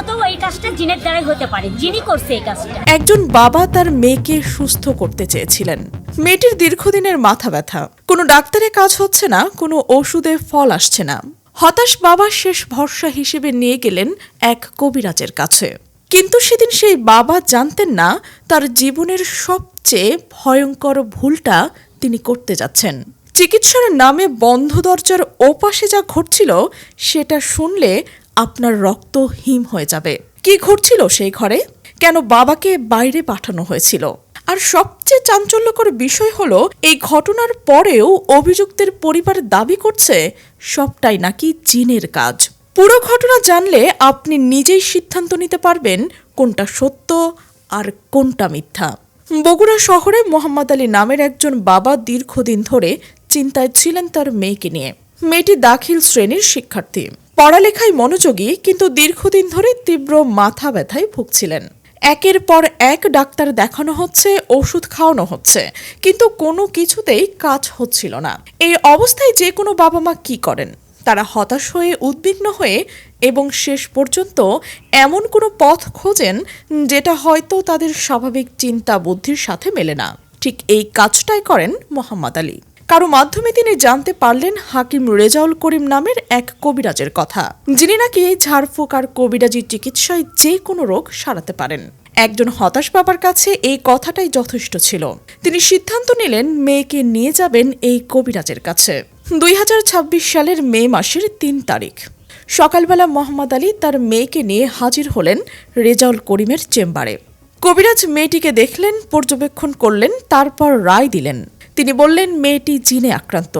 সম্ভবত এই কাজটা জিনের দ্বারাই হতে পারে, জিনই করছে এই কাজটা। একজন বাবা তার মেয়েকে সুস্থ করতে চেয়েছিলেন। মেয়েটির দীর্ঘদিনের মাথা ব্যথা, কোনো ডাক্তারের কাজ হচ্ছে না, কোনো ওষুধে ফল আসছে না। হতাশ বাবা শেষ ভরসা হিসেবে নিয়ে গেলেন এক কবিরাজের কাছে। কিন্তু সেদিন সেই বাবা জানতেন না তার জীবনের সবচেয়ে ভয়ঙ্কর ভুলটা তিনি করতে যাচ্ছেন। চিকিৎসার নামে বন্ধ দরজার ওপাশে যা ঘটছিল সেটা শুনলে আপনার রক্ত হিম হয়ে যাবে। কি ঘটছিল সেই ঘরে? কেন বাবাকে বাইরে পাঠানো হয়েছিল? আর সবচেয়ে চাঞ্চল্যকর বিষয় হলো, এই ঘটনার পরেও অভিযুক্তের পরিবার দাবি করছে সবটাই নাকি জিনের কাজ। পুরো ঘটনা জানলে আপনি নিজেই সিদ্ধান্ত নিতে পারবেন কোনটা সত্য আর কোনটা মিথ্যা। বগুড়া শহরে মোহাম্মদ আলী নামের একজন বাবা দীর্ঘদিন ধরে চিন্তায় ছিলেন তার মেয়েকে নিয়ে। মেয়েটি দাখিল শ্রেণীর শিক্ষার্থী, পড়ালেখায় মনোযোগী, কিন্তু দীর্ঘদিন ধরে তীব্র মাথা ব্যথায় ভুগছিলেন। একের পর এক ডাক্তার দেখানো হচ্ছে, ওষুধ খাওয়ানো হচ্ছে, কিন্তু কোনো কিছুতেই কাজ হচ্ছিল না। এই অবস্থায় যে কোনো বাবা মা কি করেন? তারা হতাশ হয়ে, উদ্বিগ্ন হয়ে এবং শেষ পর্যন্ত এমন কোনো পথ খোঁজেন যেটা হয়তো তাদের স্বাভাবিক চিন্তা বুদ্ধির সাথে মেলে না। ঠিক এই কাজটাই করেন মোহাম্মদ আলী। কারো মাধ্যমে তিনি জানতে পারলেন হাকিম রেজাউল করিম নামের এক কবিরাজের কথা, যিনি নাকি ঝাড়ফুঁক আর কবিরাজি চিকিৎসায় যে কোনো রোগ সারাতে পারেন। একজন হতাশ বাবার কাছে এই কথাটাই যথেষ্ট ছিল। তিনি সিদ্ধান্ত নিলেন মেয়েকে নিয়ে যাবেন এই কবিরাজের কাছে। 2026 সালের মে মাসের 3 তারিখ সকালবেলা মোহাম্মদ আলী তার মেয়েকে নিয়ে হাজির হলেন রেজাউল করিমের চেম্বারে। কবিরাজ মেয়েটিকে দেখলেন, পর্যবেক্ষণ করলেন, তারপর রায় দিলেন। তিনি বললেন, মেয়েটি জিনে আক্রান্ত।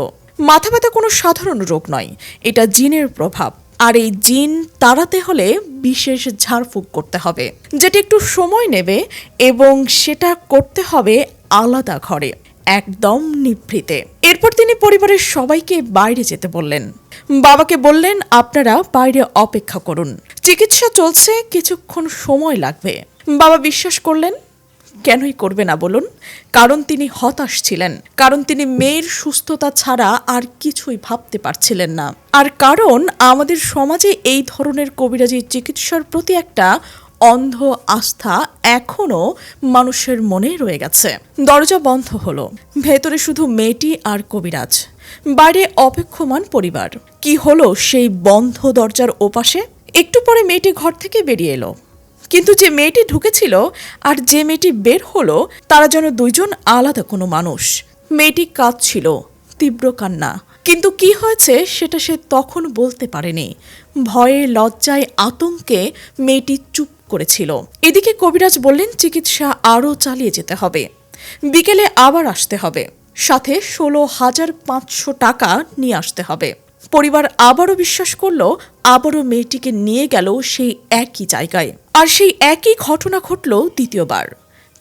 মাথা ব্যথা কোনো সাধারণ রোগ নয়, এটা জিনের প্রভাব। আর এই জিন তাড়াতে হলে বিশেষ ঝাড়ফুঁক করতে হবে, যেটা একটু সময় নেবে, এবং সেটা করতে হবে আলাদা ঘরে, একদম নিভৃতে। এরপর তিনি পরিবারের সবাইকে বাইরে যেতে বললেন। বাবাকে বললেন, আপনারা বাইরে অপেক্ষা করুন, চিকিৎসা চলছে, কিছুক্ষণ সময় লাগবে। বাবা বিশ্বাস করলেন। কেনই করবে না বলুন? কারণ তিনি হতাশ ছিলেন, কারণ তিনি মেয়ের সুস্থতা ছাড়া আর কিছুই ভাবতে পারছিলেন না, আর কারণ আমাদের সমাজে এই ধরনের কবিরাজি চিকিৎসার প্রতি একটা অন্ধ আস্থা এখনো মানুষের মনে রয়ে গেছে। দরজা বন্ধ হলো, ভেতরে শুধু মেয়েটি আর কবিরাজ, বাইরে অপেক্ষমান পরিবার। কি হলো সেই বন্ধ দরজার ওপাশে? একটু পরে মেয়েটি ঘর থেকে বেরিয়ে এলো, কিন্তু যে মেয়েটি ঢুকেছিল আর যে মেয়েটি বের হলো তারা যেন দুইজন আলাদা কোনো মানুষ। মেয়েটি কাঁদছিল, তীব্র কান্না, কিন্তু কি হয়েছে সেটা সে তখন বলতে পারেনি। ভয়ে, লজ্জায়, আতঙ্কে মেয়েটি চুপ করেছিল। এদিকে কবিরাজ বললেন, চিকিৎসা আরও চালিয়ে যেতে হবে, বিকেলে আবার আসতে হবে, সাথে 16,500 টাকা নিয়ে আসতে হবে। পরিবার আবারও বিশ্বাস করলো, আবারও মেয়েটিকে নিয়ে গেল সেই একই জায়গায়। আর সেই একই ঘটনা ঘটল দ্বিতীয়বার।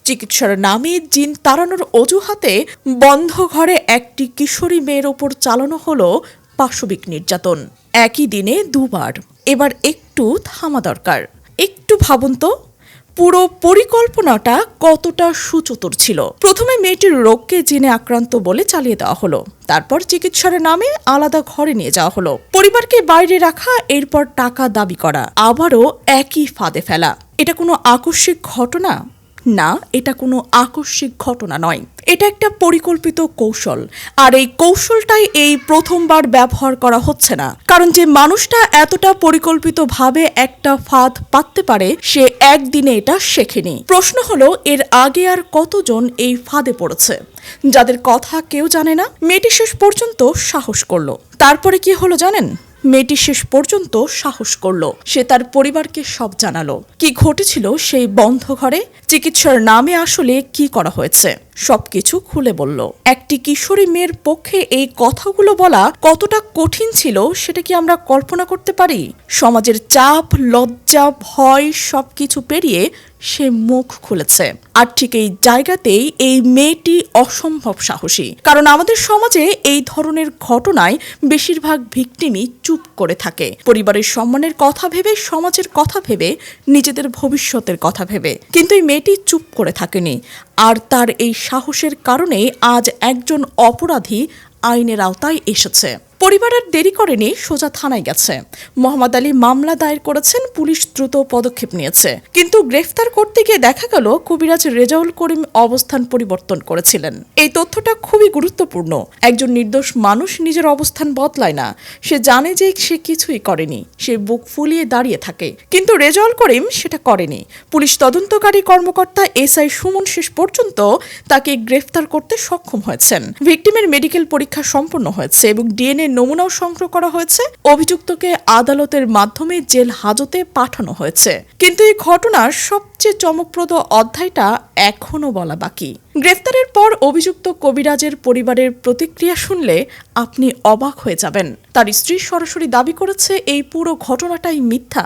চিকিৎসার নামে জিন তাড়ানোর অজুহাতে বন্ধ ঘরে একটি কিশোরী মেয়ের ওপর চালানো হলো পাশবিক নির্যাতন। একই দিনে দুবার। এবার একটু থামা দরকার। একটু ভাবুন তো, পুরো পরিকল্পনাটা কতটা সুচতুর ছিল। প্রথমে মেয়েটির রোগকে জিনে আক্রান্ত বলে চালিয়ে দেওয়া হলো, তারপর চিকিৎসার নামে আলাদা ঘরে নিয়ে যাওয়া হলো, পরিবারকে বাইরে রাখা, এরপর টাকা দাবি করা, আবারও একই ফাঁদে ফেলা। এটা কোনো আকস্মিক ঘটনা না, এটা কোনো আকস্মিক ঘটনা নয়, এটা একটা পরিকল্পিত কৌশল। আর এই কৌশলটাই এই প্রথমবার ব্যবহার করা হচ্ছে না, কারণ যে মানুষটা এতটা পরিকল্পিতভাবে একটা ফাঁদ পাততে পারে সে একদিনে এটা শেখেনি। প্রশ্ন হলো, এর আগে আর কতজন এই ফাঁদে পড়েছে যাদের কথা কেউ জানে না? মেয়েটি শেষ পর্যন্ত সাহস করলো। তারপরে কি হলো জানেন? মেয়েটি শেষ পর্যন্ত সাহস করলো, সে তার পরিবারকে সব জানালো। কি ঘটেছিল সেই বন্ধ ঘরে, চিকিৎসার নামে আসলে কি করা হয়েছে, সবকিছু খুলে বলল। একটি কিশোরী মেয়ের পক্ষে এই কথাগুলো বলা কতটা কঠিন ছিল সেটা কি আমরা কল্পনা করতে পারি? সমাজের চাপ, লজ্জা, ভয় সবকিছু পেরিয়ে সে মুখ খুলেছে। আর ঠিক এই জায়গাতেই এই মেয়েটি অসম্ভব সাহসী, কারণ আমাদের সমাজে এই ধরনের ঘটনায় বেশিরভাগ ভিকটিমই চুপ করে থাকে, পরিবারের সম্মানের কথা ভেবে, সমাজের কথা ভেবে, নিজেদের ভবিষ্যতের কথা ভেবে। কিন্তু এই মেয়েটি চুপ করে থাকেনি, আর তার এই সাহসের কারণে আজ একজন অপরাধী আইনের আওতায় এসেছে। পরিবার আর দেরি করেনি, সোজা থানায় গেছে। মোহাম্মদ আলী মামলা দায়ের করেছেন, পুলিশ দ্রুত পদক্ষেপ নিয়েছে। কিন্তু গ্রেফতার করতে গিয়ে দেখা গেল কবিরাজ রেজাউল করিম অবস্থান পরিবর্তন করেছিলেন। এই তথ্যটা খুবই গুরুত্বপূর্ণ। একজন নির্দোষ মানুষ নিজের অবস্থান বদলায় না। সে জানে যে সে কিছুই করেনি, সে বুক ফুলিয়ে দাঁড়িয়ে থাকে। কিন্তু রেজাউল করিম সেটা করেনি। পুলিশ তদন্তকারী কর্মকর্তা এসআই সুমন শেষ পর্যন্ত তাকে গ্রেফতার করতে সক্ষম হয়েছেন। ভিকটিমের মেডিকেল পরীক্ষা সম্পন্ন হয়েছে এবং ডিএনএ নমুনাও সংগ্রহ করা হয়েছে। অভিযুক্তকে আদালতের মাধ্যমে জেল হাজতে পাঠানো হয়েছে। কিন্তু এই ঘটনার সবচেয়ে চমকপ্রদ অধ্যায়টা এখনো বলা বাকি। গ্রেফতারের পর অভিযুক্ত কবিরাজের পরিবারের প্রতিক্রিয়া শুনলে আপনি অবাক হয়ে যাবেন। তার স্ত্রী সরাসরি দাবি করেছে এই পুরো ঘটনাটাই মিথ্যা,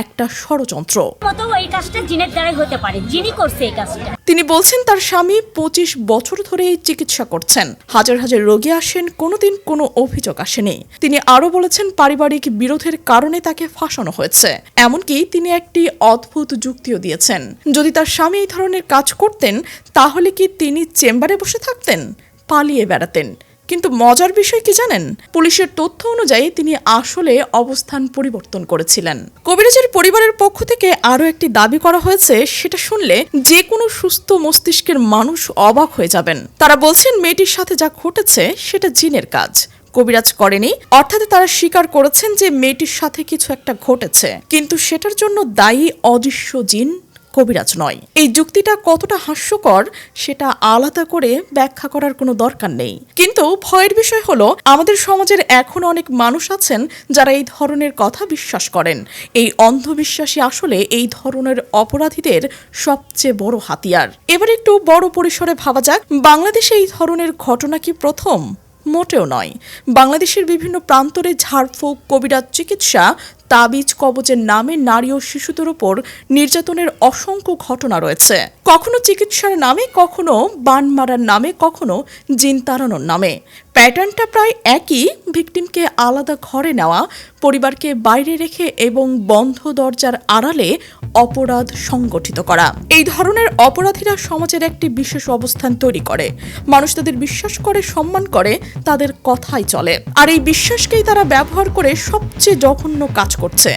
একটা ষড়যন্ত্র। মতো এই কাজটা জিনের দ্বারাই হতে পারে, জিনই করছে এই কাজটা। তিনি বলছেন তার স্বামী 25 বছর ধরে চিকিৎসা করছেন, হাজার হাজার রোগী আসেন, কোনোদিন কোনো অভিযোগ আসেনি। তিনি আরো বলেছেন পারিবারিক বিরোধের কারণে তাকে ফাঁসানো হয়েছে। এমনকি তিনি একটি অদ্ভুত যুক্তিও দিয়েছেন, যদি তার স্বামী এই ধরনের কাজ করতেন তাহলে কি তিনি চেম্বারে বসে থাকতেন, পালিয়ে বেড়াতেন। কিন্তু মজার বিষয় কি জানেন, পুলিশের তথ্য অনুযায়ী তিনি আসলে অবস্থান পরিবর্তন করেছিলেন। কবিরাজের পরিবারের পক্ষ থেকে আরও একটি দাবি করা হয়েছে, সেটা শুনলে যে কোনো সুস্থ মস্তিষ্কের মানুষ অবাক হয়ে যাবেন। তারা বলছেন মেয়েটির সাথে যা ঘটেছে সেটা জিনের কাজ, কবিরাজ করেনি। অর্থাৎ তারা স্বীকার করেছেন যে মেয়েটির সাথে কিছু একটা ঘটেছে, কিন্তু সেটার জন্য দায়ী অদৃশ্য জিন, কবিরাজ নয়। এই যুক্তিটা কতটা হাস্যকর সেটা আলাদা করে ব্যাখ্যা করার কোনো দরকার নেই। কিন্তু ভয়ের বিষয় হলো আমাদের সমাজের এখনো অনেক মানুষ আছেন যারা এই ধরনের কথা বিশ্বাস করেন। এই অন্ধবিশ্বাসী আসলে এই ধরনের অপরাধীদের সবচেয়ে বড় হাতিয়ার। এবার একটু বড় পরিসরে ভাবা যাক, বাংলাদেশে এই ধরনের ঘটনা কি প্রথম? মোটেও নয়। বাংলাদেশের বিভিন্ন প্রান্তরে ঝাড়ফুঁক, কবিরাজ চিকিৎসা, তাবিজ কবজের নামে নারী ও শিশুদের উপর নির্যাতনের অসংখ্য ঘটনা রয়েছে। কখনো চিকিৎসার নামে, কখনো বান মারার নামে, কখনো জিন তাড়ানোর নামে। প্যাটার্নটা প্রায় একই, ভিকটিমকে আলাদা ঘরে নেওয়া, পরিবারকে বাইরে রেখে এবং বন্ধ দরজার আড়ালে অপরাধ সংগঠিত করা। এই ধরনের অপরাধীরা সমাজের একটি বিশেষ অবস্থান তৈরি করে। মানুষ তাদের বিশ্বাস করে, সম্মান করে, তাদের কথাই চলে। আর এই বিশ্বাসকেই তারা ব্যবহার করে সবচেয়ে জঘন্য কাজ করছে।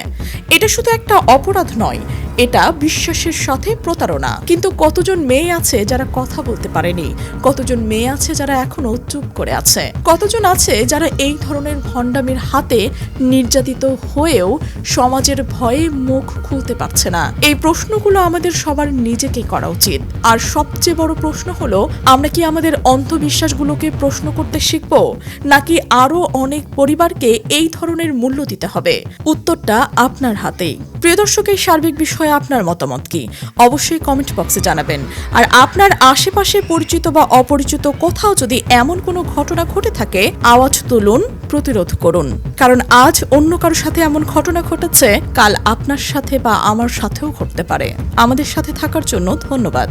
এটা শুধু একটা অপরাধ নয়, এটা বিশ্বাসের সাথে প্রতারণা। কিন্তু কতজন মেয়ে আছে যারা কথা বলতে পারেনি? কতজন মেয়ে আছে যারা এখনো চুপ করে আছে? কতজন আছে যারা এই ধরনের ভণ্ডামির হাতে নির্যাতিত হয়েও সমাজের ভয়ে মুখ খুলতে পারছে না? এই প্রশ্নগুলো আমাদের সবার নিজেকে করা উচিত। আর সবচেয়ে বড় প্রশ্ন হলো, আমরা কি আমাদের অন্ধবিশ্বাসগুলোকে প্রশ্ন করতে শিখব, নাকি আরো অনেক পরিবারকে এই ধরনের মূল্য দিতে হবে? উত্তরটা আপনার হাতেই। প্রিয় দর্শক, এই সার্বিক বিষয়ে আপনার মতামত কি? অবশ্যই কমেন্ট বক্সে জানাবেন। আর আপনার আশেপাশে পরিচিত বা অপরিচিত কোথাও যদি এমন কোনো ঘটনা ঘটে থাকে, আওয়াজ তুলুন, প্রতিরোধ করুন। কারণ আজ অন্য কারোর সাথে এমন ঘটনা ঘটেছে, কাল আপনার সাথে বা আমার সাথেও ঘটতে পারে। আমাদের সাথে থাকার জন্য ধন্যবাদ।